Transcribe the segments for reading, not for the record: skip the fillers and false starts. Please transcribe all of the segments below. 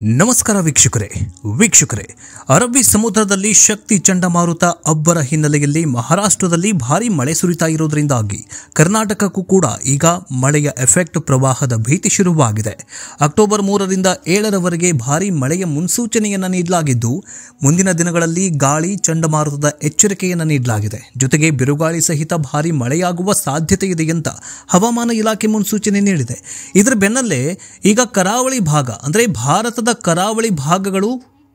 ನಮಸ್ಕಾರ ವೀಕ್ಷಕರೇ ಅರಬ್ಬಿ ಸಮುದ್ರದಲ್ಲಿ ಶಕ್ತಿ ಚಂಡಮಾರುತ ಅಬ್ಬರ ಹಿನ್ನೆಲೆಯಲ್ಲಿ ಮಹಾರಾಷ್ಟ್ರದಲ್ಲಿ ಭಾರೀ ಮಳೆ ಸುರಿತಾ ಇರೋದ್ರಿಂದಾಗಿ ಕರ್ನಾಟಕಕ್ಕೂ ಕೂಡ ಈಗ ಮಳೆಯ ಎಫೆಕ್ಟ್ ಪ್ರವಾಹದ ಭೀತಿ ಶುರುವಾಗಿದೆ. ಅಕ್ಟೋಬರ್ 3ರಿಂದ 7ರವರೆಗೆ ಭಾರೀ ಮಳೆಯ ಮುನ್ಸೂಚನೆಯನ್ನು ನೀಡಲಾಗಿದ್ದು ಮುಂದಿನ ದಿನಗಳಲ್ಲಿ ಗಾಳಿ ಚಂಡಮಾರುತದ ಎಚ್ಚರಿಕೆಯನ್ನು ನೀಡಲಾಗಿದೆ. ಜೊತೆಗೆ ಬಿರುಗಾಳಿ ಸಹಿತ ಭಾರೀ ಮಳೆಯಾಗುವ ಸಾಧ್ಯತೆ ಇದೆ ಅಂತ ಹವಾಮಾನ ಇಲಾಖೆ ಮುನ್ಸೂಚನೆ ನೀಡಿದೆ. ಇದರ ಬೆನ್ನಲ್ಲೇ ಈಗ ಕರಾವಳಿ ಭಾಗ ಅಂದರೆ ಭಾರತದ ಕರಾವಳಿ ಭಾಗಗಳು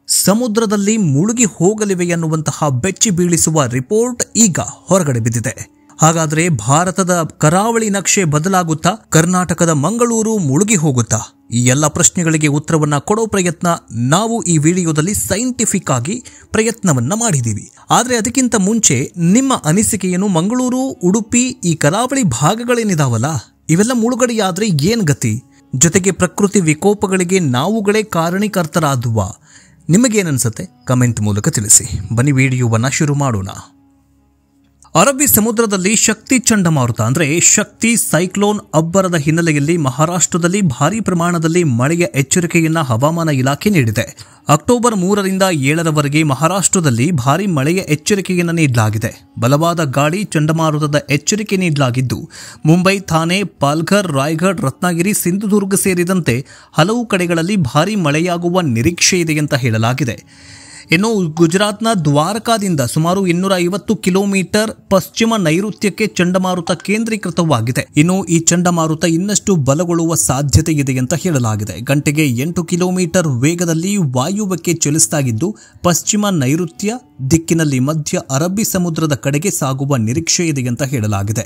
ಸಮುದ್ರದಲ್ಲಿ ಮುಳುಗಿ ಹೋಗಲಿವೆ ಎನ್ನುವಂತಹ ಬೆಚ್ಚಿ ಬೀಳಿಸುವ ರಿಪೋರ್ಟ್ ಈಗ ಹೊರಗಡೆ ಬಿದ್ದಿದೆ. ಹಾಗಾದರೆ ಭಾರತದ ಕರಾವಳಿ ನಕ್ಷೆ ಬದಲಾಗುತ್ತಾ? ಕರ್ನಾಟಕದ ಮಂಗಳೂರು ಮುಳುಗಿ ಹೋಗುತ್ತಾ? ಈ ಎಲ್ಲ ಪ್ರಶ್ನೆಗಳಿಗೆ ಉತ್ತರವನ್ನ ಕೊಡೋ ಪ್ರಯತ್ನ ನಾವು ಈ ವಿಡಿಯೋದಲ್ಲಿ ಸೈಂಟಿಫಿಕ್ ಆಗಿ ಪ್ರಯತ್ನವನ್ನ ಮಾಡಿದ್ದೀವಿ. ಆದರೆ ಅದಕ್ಕಿಂತ ಮುಂಚೆ ನಿಮ್ಮ ಅನಿಸಿಕೆಯನ್ನು ಮಂಗಳೂರು, ಉಡುಪಿ, ಈ ಕರಾವಳಿ ಭಾಗಗಳೇನಿದಾವಲ್ಲ ಇವೆಲ್ಲ ಮುಳುಗಡೆಯಾದ್ರೆ ಏನ್ ಗತಿ? ಜೊತೆಗೆ ಪ್ರಕೃತಿ ವಿಕೋಪಗಳಿಗೆ ನಾವುಗಳೇ ಕಾರಣೀಕರ್ತರಾದುವ ನಿಮಗೇನನ್ಸುತ್ತೆ? ಕಮೆಂಟ್ ಮೂಲಕ ತಿಳಿಸಿ. ಬನ್ನಿ ವಿಡಿಯೋವನ್ನ ಶುರು ಮಾಡೋಣ. ಅರಬ್ಬಿ ಸಮುದ್ರದಲ್ಲಿ ಶಕ್ತಿ ಚಂಡಮಾರುತ ಅಂದರೆ ಶಕ್ತಿ ಸೈಕ್ಲೋನ್ ಅಬ್ಬರದ ಹಿನ್ನೆಲೆಯಲ್ಲಿ ಮಹಾರಾಷ್ಟ್ರದಲ್ಲಿ ಭಾರೀ ಪ್ರಮಾಣದಲ್ಲಿ ಮಳೆಯ ಎಚ್ಚರಿಕೆಯನ್ನ ಹವಾಮಾನ ಇಲಾಖೆ ನೀಡಿದೆ. ಅಕ್ಟೋಬರ್ 3ರಿಂದ 7ರವರೆಗೆ ಮಹಾರಾಷ್ಟ್ರದಲ್ಲಿ ಭಾರೀ ಮಳೆಯ ಎಚ್ಚರಿಕೆಯನ್ನು ನೀಡಲಾಗಿದೆ. ಬಲವಾದ ಗಾಳಿ ಚಂಡಮಾರುತದ ಎಚ್ಚರಿಕೆ ನೀಡಲಾಗಿದ್ದು ಮುಂಬೈ, ಥಾನೆ, ಪಾಲ್ಘರ್, ರಾಯಗಢ್, ರತ್ನಗಿರಿ, ಸಿಂಧುದುರ್ಗ ಸೇರಿದಂತೆ ಹಲವು ಕಡೆಗಳಲ್ಲಿ ಭಾರೀ ಮಳೆಯಾಗುವ ನಿರೀಕ್ಷೆ ಇದೆ ಅಂತ ಹೇಳಲಾಗಿದೆ. ಇನ್ನು ಗುಜರಾತ್ನ ದ್ವಾರಕಾದಿಂದ ಸುಮಾರು 250 ಕಿಲೋಮೀಟರ್ ಪಶ್ಚಿಮ ನೈಋತ್ಯಕ್ಕೆ ಚಂಡಮಾರುತ ಕೇಂದ್ರೀಕೃತವಾಗಿದೆ. ಇನ್ನು ಈ ಚಂಡಮಾರುತ ಇನ್ನಷ್ಟು ಬಲಗೊಳ್ಳುವ ಸಾಧ್ಯತೆ ಇದೆ ಅಂತ ಹೇಳಲಾಗಿದೆ. ಗಂಟೆಗೆ 8 ಕಿಲೋಮೀಟರ್ ವೇಗದಲ್ಲಿ ವಾಯುವ್ಯಕ್ಕೆ ಚಲಿಸಲಾಗಿದ್ದು ಪಶ್ಚಿಮ ನೈಋತ್ಯ ದಿಕ್ಕಿನಲ್ಲಿ ಮಧ್ಯ ಅರಬ್ಬಿ ಸಮುದ್ರದ ಕಡೆಗೆ ಸಾಗುವ ನಿರೀಕ್ಷೆ ಇದೆ ಅಂತ ಹೇಳಲಾಗಿದೆ.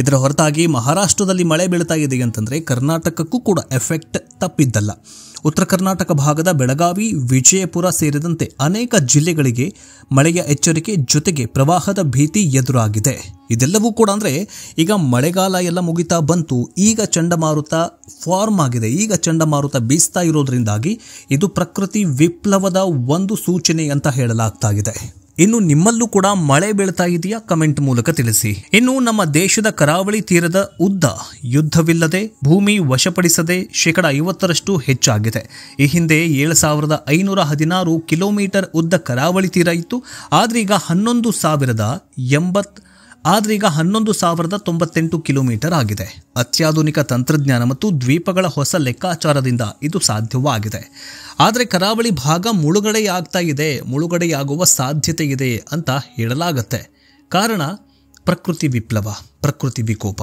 ಇದರ ಹೊರತಾಗಿ ಮಹಾರಾಷ್ಟ್ರದಲ್ಲಿ ಮಳೆ ಬೀಳ್ತಾ ಇದೆ ಅಂತಂದ್ರೆ ಕರ್ನಾಟಕಕ್ಕೂ ಕೂಡ ಎಫೆಕ್ಟ್ ತಪ್ಪಿದ್ದಲ್ಲ. ಉತ್ತರ ಕರ್ನಾಟಕ ಭಾಗದ ಬೆಳಗಾವಿ, ವಿಜಯಪುರ ಸೇರಿದಂತೆ ಅನೇಕ ಜಿಲ್ಲೆಗಳಿಗೆ ಮಳೆಯ ಎಚ್ಚರಿಕೆ ಜೊತೆಗೆ ಪ್ರವಾಹದ ಭೀತಿ ಎದುರಾಗಿದೆ. ಇದೆಲ್ಲವೂ ಕೂಡ ಅಂದರೆ ಈಗ ಮಳೆಗಾಲ ಎಲ್ಲ ಮುಗಿತಾ ಬಂತು, ಈಗ ಚಂಡಮಾರುತ ಫಾರ್ಮ್ ಆಗಿದೆ, ಈಗ ಚಂಡಮಾರುತ ಬೀಸ್ತಾ ಇರೋದ್ರಿಂದಾಗಿ ಇದು ಪ್ರಕೃತಿ ವಿಪ್ಲವದ ಒಂದು ಸೂಚನೆ ಅಂತ ಹೇಳಲಾಗ್ತಾ ಇದೆ. ಇನ್ನು ನಿಮ್ಮಲ್ಲೂ ಕೂಡ ಮಳೆ ಬೀಳ್ತಾ ಇದೆಯಾ? ಕಮೆಂಟ್ ಮೂಲಕ ತಿಳಿಸಿ. ಇನ್ನು ನಮ್ಮ ದೇಶದ ಕರಾವಳಿ ತೀರದ ಉದ್ದ ಯುದ್ಧವಿಲ್ಲದೆ ಭೂಮಿ ವಶಪಡಿಸದೆ 50% ಹೆಚ್ಚಾಗಿದೆ. ಈ ಹಿಂದೆ 7516 ಕಿಲೋಮೀಟರ್ ಉದ್ದ ಕರಾವಳಿ ತೀರ ಇತ್ತು. ಆದ್ರೀಗ 11,098 ಕಿಲೋಮೀಟರ್ ಆಗಿದೆ. ಅತ್ಯಾಧುನಿಕ ತಂತ್ರಜ್ಞಾನ ಮತ್ತು ದ್ವೀಪಗಳ ಹೊಸ ಲೆಕ್ಕಾಚಾರದಿಂದ ಇದು ಸಾಧ್ಯವಾಗಿದೆ. ಆದರೆ ಕರಾವಳಿ ಭಾಗ ಮುಳುಗಡೆಯಾಗುವ ಸಾಧ್ಯತೆ ಇದೆ ಅಂತ ಹೇಳಲಾಗುತ್ತೆ. ಕಾರಣ ಪ್ರಕೃತಿ ವಿಪ್ಲವ, ಪ್ರಕೃತಿ ವಿಕೋಪ.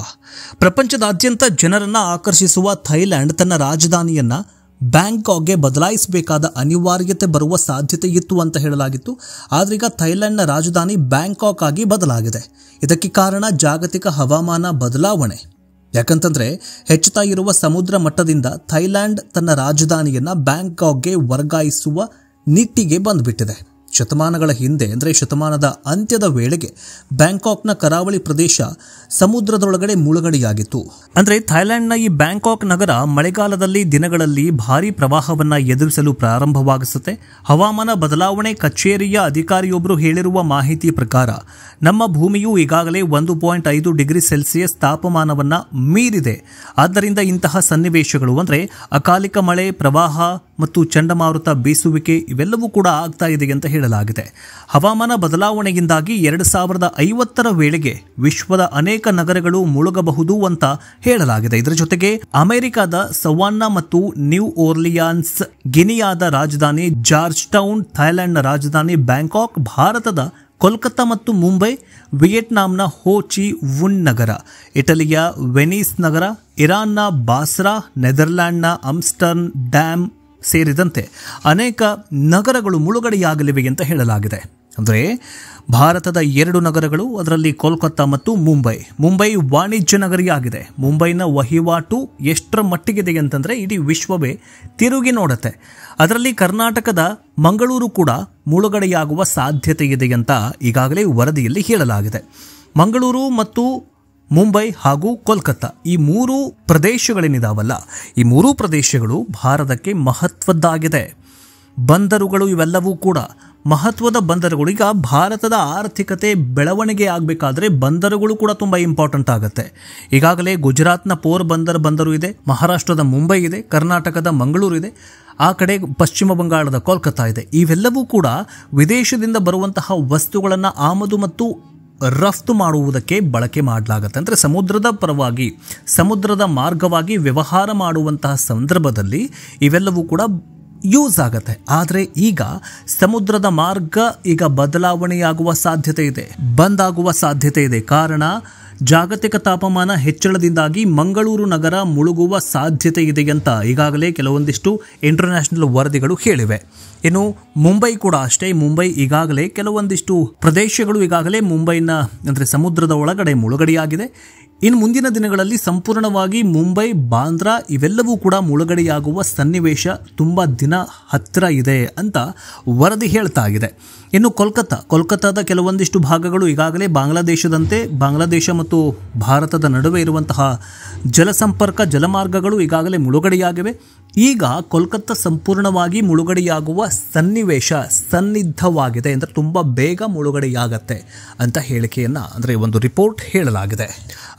ಪ್ರಪಂಚದಾದ್ಯಂತ ಜನರನ್ನ ಆಕರ್ಷಿಸುವ ಥೈಲ್ಯಾಂಡ್ ತನ್ನ ರಾಜಧಾನಿಯನ್ನ ಬ್ಯಾಂಕಾಕ್ಗೆ ಬದಲಾಯಿಸಬೇಕಾದ ಅನಿವಾರ್ಯತೆ ಬರುವ ಸಾಧ್ಯತೆ ಇತ್ತು ಅಂತ ಹೇಳಲಾಗಿತ್ತು. ಆದ್ರೀಗ ಥೈಲ್ಯಾಂಡ್ನ ರಾಜಧಾನಿ ಬ್ಯಾಂಕಾಕ್ ಆಗಿ ಬದಲಾಗಿದೆ. ಇದಕ್ಕೆ ಕಾರಣ ಜಾಗತಿಕ ಹವಾಮಾನ ಬದಲಾವಣೆ. ಯಾಕಂತಂದ್ರೆ ಹೆಚ್ಚುತ್ತಾ ಇರುವ ಸಮುದ್ರ ಮಟ್ಟದಿಂದ ಥೈಲ್ಯಾಂಡ್ ತನ್ನ ರಾಜಧಾನಿಯನ್ನ ಬ್ಯಾಂಕಾಕ್ಗೆ ವರ್ಗಾಯಿಸುವ ನಿಟ್ಟಿಗೆ ಬಂದ್ಬಿಟ್ಟಿದೆ. ಶತಮಾನಗಳ ಹಿಂದೆ ಅಂದರೆ ಶತಮಾನದ ಅಂತ್ಯದ ವೇಳೆಗೆ ಬ್ಯಾಂಕಾಕ್ನ ಕರಾವಳಿ ಪ್ರದೇಶ ಸಮುದ್ರದೊಳಗಡೆ ಮುಳುಗಡೆಯಾಗಿತ್ತು. ಅಂದರೆ ಥೈಲ್ಯಾಂಡ್ನ ಈ ಬ್ಯಾಂಕಾಕ್ ನಗರ ಮಳೆಗಾಲದಲ್ಲಿ ದಿನಗಳಲ್ಲಿ ಭಾರೀ ಪ್ರವಾಹವನ್ನ ಎದುರಿಸಲು ಪ್ರಾರಂಭವಾಗಿಸುತ್ತೆ. ಹವಾಮಾನ ಬದಲಾವಣೆ ಕಚೇರಿಯ ಅಧಿಕಾರಿಯೊಬ್ಬರು ಹೇಳಿರುವ ಮಾಹಿತಿ ಪ್ರಕಾರ ನಮ್ಮ ಭೂಮಿಯು ಈಗಾಗಲೇ 1.5 ಡಿಗ್ರಿ ಸೆಲ್ಸಿಯಸ್ ತಾಪಮಾನವನ್ನ ಮೀರಿದೆ. ಆದ್ದರಿಂದ ಇಂತಹ ಸನ್ನಿವೇಶಗಳು ಅಂದರೆ ಅಕಾಲಿಕ ಮಳೆ, ಪ್ರವಾಹ ಮತ್ತು ಚಂಡಮಾರುತ ಬೀಸುವಿಕೆ ಇವೆಲ್ಲವೂ ಕೂಡ ಆಗ್ತಾ ಇದೆ ಅಂತ ಹೇಳಲಾಗಿದೆ. ಹವಾಮಾನ ಬದಲಾವಣೆಯಿಂದಾಗಿ 2050ರ ವೇಳೆಗೆ ವಿಶ್ವದ ಅನೇಕ ನಗರಗಳು ಮುಳುಗಬಹುದು ಅಂತ ಹೇಳಲಾಗಿದೆ. ಇದರ ಜೊತೆಗೆ ಅಮೆರಿಕದ ಸವಾನ್ನಾ ಮತ್ತು ನ್ಯೂ ಓರ್ಲಿಯಾನ್ಸ್, ಗಿನಿಯಾದ ರಾಜಧಾನಿ ಜಾರ್ಜ್ ಟೌನ್, ಥೈಲ್ಯಾಂಡ್ನ ರಾಜಧಾನಿ ಬ್ಯಾಂಕಾಕ್, ಭಾರತದ ಕೋಲ್ಕತ್ತಾ ಮತ್ತು ಮುಂಬೈ, ವಿಯೆಟ್ನಾಂನ ಹೋ ಚಿ ವುನ್ ನಗರ, ಇಟಲಿಯ ವೆನಿಸ್ ನಗರ, ಇರಾನ್ನ ಬಾಸ್ರಾ, ನೆದರ್ಲ್ಯಾಂಡ್ನ ಆಮ್ಸ್ಟರ್ಡಮ್ ಡ್ಯಾಮ್ ಸೇರಿದಂತೆ ಅನೇಕ ನಗರಗಳು ಮುಳುಗಡೆಯಾಗಲಿವೆ ಅಂತ ಹೇಳಲಾಗಿದೆ. ಅಂದರೆ ಭಾರತದ 2 ನಗರಗಳು, ಅದರಲ್ಲಿ ಕೋಲ್ಕತ್ತಾ ಮತ್ತು ಮುಂಬೈ ವಾಣಿಜ್ಯ ನಗರಿಯಾಗಿದೆ. ಮುಂಬೈನ ವಹಿವಾಟು ಎಷ್ಟರ ಮಟ್ಟಿಗಿದೆ ಅಂತಂದರೆ ಇಡೀ ವಿಶ್ವವೇ ತಿರುಗಿ ನೋಡುತ್ತೆ. ಅದರಲ್ಲಿ ಕರ್ನಾಟಕದ ಮಂಗಳೂರು ಕೂಡ ಮುಳುಗಡೆಯಾಗುವ ಸಾಧ್ಯತೆ ಇದೆ ಅಂತ ಈಗಾಗಲೇ ವರದಿಯಲ್ಲಿ ಹೇಳಲಾಗಿದೆ. ಮಂಗಳೂರು ಮತ್ತು ಮುಂಬೈ ಹಾಗೂ ಕೋಲ್ಕತ್ತಾ ಈ 3 ಪ್ರದೇಶಗಳೇನಿದಾವಲ್ಲ ಈ 3 ಪ್ರದೇಶಗಳು ಭಾರತಕ್ಕೆ ಮಹತ್ವದ್ದಾಗಿದೆ. ಬಂದರುಗಳು ಇವೆಲ್ಲವೂ ಕೂಡ ಮಹತ್ವದ ಬಂದರುಗಳು. ಈಗ ಭಾರತದ ಆರ್ಥಿಕತೆ ಬೆಳವಣಿಗೆ ಆಗಬೇಕಾದ್ರೆ ಬಂದರುಗಳು ಕೂಡ ತುಂಬಾ ಇಂಪಾರ್ಟೆಂಟ್ ಆಗುತ್ತೆ. ಈಗಾಗಲೇ ಗುಜರಾತ್ನ ಪೋರ್ ಬಂದರು ಇದೆ, ಮಹಾರಾಷ್ಟ್ರದ ಮುಂಬೈ ಇದೆ, ಕರ್ನಾಟಕದ ಮಂಗಳೂರು ಇದೆ. ಆ ಕಡೆ ಪಶ್ಚಿಮ ಬಂಗಾಳದ ಕೋಲ್ಕತ್ತಾ ಇದೆ. ಇವೆಲ್ಲವೂ ಕೂಡ ವಿದೇಶದಿಂದ ಬರುವಂತಹ ವಸ್ತುಗಳನ್ನು ಆಮದು ಮತ್ತು ರಫ್ತು ಮಾಡುವುದಕ್ಕೆ ಬಳಕೆ ಮಾಡಲಾಗುತ್ತೆ. ಅಂದರೆ ಸಮುದ್ರದ ಪರವಾಗಿ, ಸಮುದ್ರದ ಮಾರ್ಗವಾಗಿ ವ್ಯವಹಾರ ಮಾಡುವಂತಹ ಸಂದರ್ಭದಲ್ಲಿ ಇವೆಲ್ಲವೂ ಕೂಡ ಯೂಸ್ ಆಗುತ್ತೆ. ಆದರೆ ಈಗ ಸಮುದ್ರದ ಮಾರ್ಗ ಈಗ ಬದಲಾವಣೆಯಾಗುವ ಸಾಧ್ಯತೆ ಇದೆ, ಬಂದ್ ಆಗುವ ಸಾಧ್ಯತೆ ಇದೆ. ಕಾರಣ ಜಾಗತಿಕ ತಾಪಮಾನ ಹೆಚ್ಚಳದಿಂದಾಗಿ ಮಂಗಳೂರು ನಗರ ಮುಳುಗುವ ಸಾಧ್ಯತೆ ಇದೆ ಅಂತ ಈಗಾಗಲೇ ಕೆಲವೊಂದಿಷ್ಟು ಇಂಟರ್ನ್ಯಾಷನಲ್ ವರದಿಗಳು ಹೇಳಿವೆ. ಇನ್ನು ಮುಂಬೈ ಕೂಡ ಅಷ್ಟೇ. ಮುಂಬೈ ಈಗಾಗಲೇ ಕೆಲವೊಂದಿಷ್ಟು ಪ್ರದೇಶಗಳು ಈಗಾಗಲೇ ಮುಂಬೈನ ಅಂದರೆ ಸಮುದ್ರದ ಒಳಗಡೆ ಮುಳುಗಡೆಯಾಗಿದೆ. ಇನ್ನು ಮುಂದಿನ ದಿನಗಳಲ್ಲಿ ಸಂಪೂರ್ಣವಾಗಿ ಮುಂಬೈ, ಬಾಂದ್ರಾ ಇವೆಲ್ಲವೂ ಕೂಡ ಮುಳುಗಡೆಯಾಗುವ ಸನ್ನಿವೇಶ ತುಂಬ ದಿನ ಹತ್ತಿರ ಇದೆ ಅಂತ ವರದಿ ಹೇಳ್ತಾ ಇದೆ. ಇನ್ನು ಕೋಲ್ಕತ್ತಾದ ಕೆಲವೊಂದಿಷ್ಟು ಭಾಗಗಳು ಈಗಾಗಲೇ ಬಾಂಗ್ಲಾದೇಶ ಮತ್ತು ಭಾರತದ ನಡುವೆ ಇರುವಂತಹ ಜಲಸಂಪರ್ಕ ಜಲಮಾರ್ಗಗಳು ಈಗಾಗಲೇ ಮುಳುಗಡೆಯಾಗಿವೆ. ಈಗ ಕೋಲ್ಕತ್ತಾ ಸಂಪೂರ್ಣವಾಗಿ ಮುಳುಗಡೆಯಾಗುವ ಸನ್ನಿವೇಶ ಸನ್ನಿಧವಾಗಿದೆ. ಅಂದರೆ ತುಂಬ ಬೇಗ ಮುಳುಗಡೆಯಾಗತ್ತೆ ಅಂತ ಹೇಳಿಕೆಯನ್ನು, ಅಂದರೆ ಒಂದು ರಿಪೋರ್ಟ್ ಹೇಳಲಾಗಿದೆ.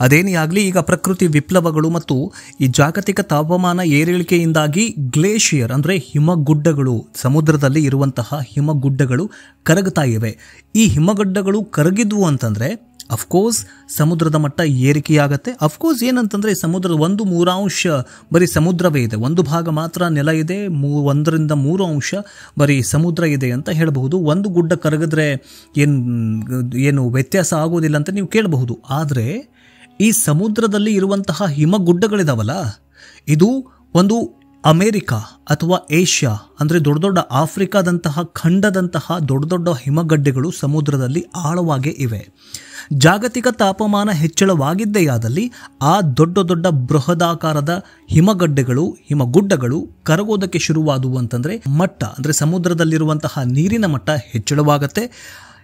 ಅದೇನೇ ಆಗಲಿ, ಈಗ ಪ್ರಕೃತಿ ವಿಪ್ಲವಗಳು ಮತ್ತು ಈ ಜಾಗತಿಕ ತಾಪಮಾನ ಏರಿಳಿಕೆಯಿಂದಾಗಿ ಗ್ಲೇಷಿಯರ್ ಅಂದರೆ ಹಿಮಗುಡ್ಡಗಳು, ಸಮುದ್ರದಲ್ಲಿ ಇರುವಂತಹ ಹಿಮಗುಡ್ಡಗಳು ಕರಗುತ್ತಾ ಇವೆ. ಈ ಹಿಮಗುಡ್ಡಗಳು ಕರಗಿದ್ವು ಅಂತಂದರೆ ಅಫ್ಕೋರ್ಸ್ ಸಮುದ್ರದ ಮಟ್ಟ ಏರಿಕೆಯಾಗತ್ತೆ. ಅಫ್ಕೋರ್ಸ್ ಏನಂತಂದರೆ ಸಮುದ್ರದ 1/3 ಬರೀ ಸಮುದ್ರವೇ ಇದೆ, ಒಂದು ಭಾಗ ಮಾತ್ರ ನೆಲ ಇದೆ, 1-3 ಬರೀ ಸಮುದ್ರ ಇದೆ ಅಂತ ಹೇಳಬಹುದು. ಒಂದು ಗುಡ್ಡ ಕರಗಿದ್ರೆ ಏನು ವ್ಯತ್ಯಾಸ ಆಗೋದಿಲ್ಲ ಅಂತ ನೀವು ಕೇಳಬಹುದು. ಆದರೆ ಈ ಸಮುದ್ರದಲ್ಲಿ ಇರುವಂತಹ ಹಿಮಗುಡ್ಡಗಳಿದಾವಲ್ಲ, ಇದು ಒಂದು ಅಮೇರಿಕಾ ಅಥವಾ ಏಷ್ಯಾ ಅಂದರೆ ದೊಡ್ಡ ದೊಡ್ಡ ಆಫ್ರಿಕಾದಂತಹ ಖಂಡದಂತಹ ದೊಡ್ಡ ದೊಡ್ಡ ಹಿಮಗಡ್ಡೆಗಳು ಸಮುದ್ರದಲ್ಲಿ ಆಳವಾಗೇ ಇವೆ. ಜಾಗತಿಕ ತಾಪಮಾನ ಹೆಚ್ಚಳವಾಗಿದ್ದೆಯಾದಲ್ಲಿ ಆ ದೊಡ್ಡ ದೊಡ್ಡ ಬೃಹದಾಕಾರದ ಹಿಮಗುಡ್ಡಗಳು ಕರಗೋದಕ್ಕೆ ಶುರುವಾದವು ಅಂತಂದರೆ ಮಟ್ಟ ಅಂದರೆ ಸಮುದ್ರದಲ್ಲಿರುವಂತಹ ನೀರಿನ ಮಟ್ಟ ಹೆಚ್ಚಳವಾಗುತ್ತೆ.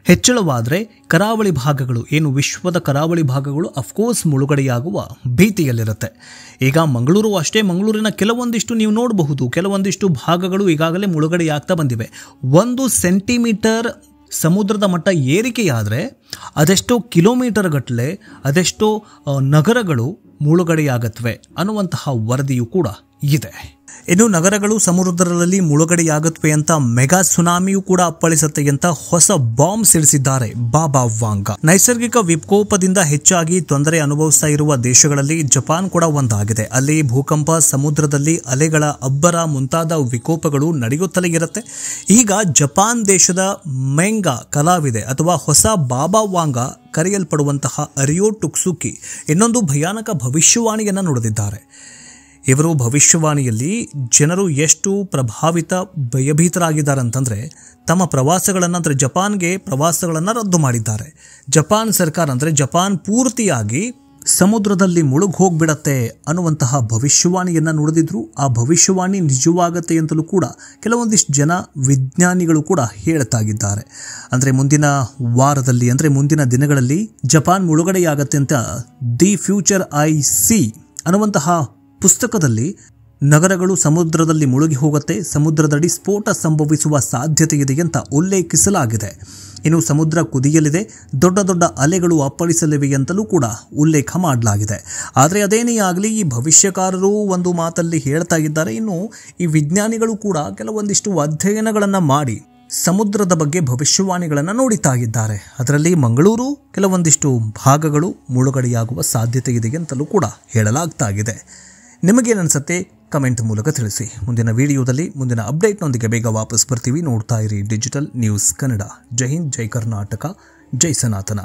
ಹೆಚ್ಚಳವಾದರೆ ಕರಾವಳಿ ಭಾಗಗಳು, ಏನು ವಿಶ್ವದ ಕರಾವಳಿ ಭಾಗಗಳು ಅಫ್ಕೋರ್ಸ್ ಮುಳುಗಡೆಯಾಗುವ ಭೀತಿಯಲ್ಲಿರುತ್ತೆ. ಈಗ ಮಂಗಳೂರು ಅಷ್ಟೇ, ಮಂಗಳೂರಿನ ಕೆಲವೊಂದಿಷ್ಟು ನೀವು ನೋಡಬಹುದು, ಕೆಲವೊಂದಿಷ್ಟು ಭಾಗಗಳು ಈಗಾಗಲೇ ಮುಳುಗಡೆಯಾಗ್ತಾ ಬಂದಿವೆ. 1 ಸೆಂಟಿಮೀಟರ್ ಸಮುದ್ರದ ಮಟ್ಟ ಏರಿಕೆಯಾದರೆ ಅದೆಷ್ಟೋ ಕಿಲೋಮೀಟರ್ ಗಟ್ಟಲೆ ಅದೆಷ್ಟೋ ನಗರಗಳು ಮುಳುಗಡೆಯಾಗತ್ವೆ ಅನ್ನುವಂತಹ ವರದಿಯೂ ಕೂಡ ಇದೆ. ಇನ್ನು ನಗರಗಳು ಸಮುದ್ರದಲ್ಲಿ ಮುಳುಗಡೆಯಾಗುತ್ತವೆ ಅಂತ ಮೆಗಾ ಸುನಾಮಿಯೂ ಕೂಡ ಅಪ್ಪಳಿಸುತ್ತೆ ಅಂತ ಹೊಸ ಬಾಂಬ್ ಸಿಡಿಸಿದ್ದಾರೆ ಬಾಬಾ ವಾಂಗ. ನೈಸರ್ಗಿಕ ವಿಕೋಪದಿಂದ ಹೆಚ್ಚಾಗಿ ತೊಂದರೆ ಅನುಭವಿಸ್ತಾ ಇರುವ ದೇಶಗಳಲ್ಲಿ ಜಪಾನ್ ಕೂಡ ಒಂದಾಗಿದೆ. ಅಲ್ಲಿ ಭೂಕಂಪ, ಸಮುದ್ರದಲ್ಲಿ ಅಲೆಗಳ ಅಬ್ಬರ ಮುಂತಾದ ವಿಕೋಪಗಳು ನಡೆಯುತ್ತಲೇ ಇರುತ್ತೆ. ಈಗ ಜಪಾನ್ ದೇಶದ ಮೆಂಗಾ ಕಲಾವಿದೆ ಅಥವಾ ಹೊಸ ಬಾಬಾ ವಾಂಗ ಕರೆಯಲ್ಪಡುವಂತಹ ಅರಿಯೋ ಟುಕ್ಸುಕಿ ಇನ್ನೊಂದು ಭಯಾನಕ ಭವಿಷ್ಯವಾಣಿಯನ್ನು ನುಡಿದಿದ್ದಾರೆ. ಇವರು ಭವಿಷ್ಯವಾಣಿಯಲ್ಲಿ ಜನರು ಎಷ್ಟು ಭಯಭೀತರಾಗಿದ್ದಾರೆ ಅಂತಂದರೆ ತಮ್ಮ ಪ್ರವಾಸಗಳನ್ನು, ಅಂದರೆ ಜಪಾನ್ಗೆ ಪ್ರವಾಸಗಳನ್ನು ರದ್ದು ಮಾಡಿದ್ದಾರೆ. ಜಪಾನ್ ಸರ್ಕಾರ ಅಂದರೆ ಜಪಾನ್ ಪೂರ್ತಿಯಾಗಿ ಸಮುದ್ರದಲ್ಲಿ ಮುಳುಗಿ ಹೋಗ್ಬಿಡತ್ತೆ ಅನ್ನುವಂತಹ ಭವಿಷ್ಯವಾಣಿಯನ್ನು ನುಡಿದಿದ್ರು. ಆ ಭವಿಷ್ಯವಾಣಿ ನಿಜವಾಗತ್ತೆ ಅಂತಲೂ ಕೂಡ ಕೆಲವೊಂದಿಷ್ಟು ಜನ ವಿಜ್ಞಾನಿಗಳು ಕೂಡ ಹೇಳ್ತಾಗಿದ್ದಾರೆ. ಅಂದರೆ ಮುಂದಿನ ವಾರದಲ್ಲಿ, ಅಂದರೆ ಮುಂದಿನ ದಿನಗಳಲ್ಲಿ ಜಪಾನ್ ಮುಳುಗಡೆಯಾಗತ್ತೆ ಅಂತ ದಿ ಫ್ಯೂಚರ್ ಐ ಸಿ ಅನ್ನುವಂತಹ ಪುಸ್ತಕದಲ್ಲಿ ನಗರಗಳು ಸಮುದ್ರದಲ್ಲಿ ಮುಳುಗಿ ಹೋಗುತ್ತೆ, ಸಮುದ್ರದಡಿ ಸ್ಫೋಟ ಸಂಭವಿಸುವ ಸಾಧ್ಯತೆ ಇದೆ ಅಂತ ಉಲ್ಲೇಖಿಸಲಾಗಿದೆ. ಇನ್ನು ಸಮುದ್ರ ಕುದಿಯಲಿದೆ, ದೊಡ್ಡ ದೊಡ್ಡ ಅಲೆಗಳು ಅಪ್ಪಳಿಸಲಿವೆ ಅಂತಲೂ ಕೂಡ ಉಲ್ಲೇಖ ಮಾಡಲಾಗಿದೆ. ಆದರೆ ಅದೇನೇ ಆಗಲಿ, ಈ ಭವಿಷ್ಯಕಾರರು ಒಂದು ಮಾತಲ್ಲಿ ಹೇಳ್ತಾ ಇದ್ದಾರೆ. ಇನ್ನು ಈ ವಿಜ್ಞಾನಿಗಳು ಕೂಡ ಕೆಲವೊಂದಿಷ್ಟು ಅಧ್ಯಯನಗಳನ್ನು ಮಾಡಿ ಸಮುದ್ರದ ಬಗ್ಗೆ ಭವಿಷ್ಯವಾಣಿಗಳನ್ನು ನೋಡುತ್ತಾ ಇದ್ದಾರೆ. ಅದರಲ್ಲಿ ಮಂಗಳೂರು ಕೆಲವೊಂದಿಷ್ಟು ಭಾಗಗಳು ಮುಳುಗಡೆಯಾಗುವ ಸಾಧ್ಯತೆ ಇದೆ ಅಂತಲೂ ಕೂಡ ಹೇಳಲಾಗ್ತಾ ಇದೆ. ನಿಮಗೇನನ್ಸುತ್ತೆ ಕಮೆಂಟ್ ಮೂಲಕ ತಿಳಿಸಿ. ಮುಂದಿನ ವಿಡಿಯೋದಲ್ಲಿ ಮುಂದಿನ ಅಪ್ಡೇಟ್ನೊಂದಿಗೆ ಬೇಗ ವಾಪಸ್ ಬರ್ತೀವಿ. ನೋಡ್ತಾ ಇರಿ ಡಿಜಿಟಲ್ ನ್ಯೂಸ್ ಕನ್ನಡ. ಜೈ ಹಿಂದ್, ಜೈ ಕರ್ನಾಟಕ, ಜೈ ಸನಾತನ.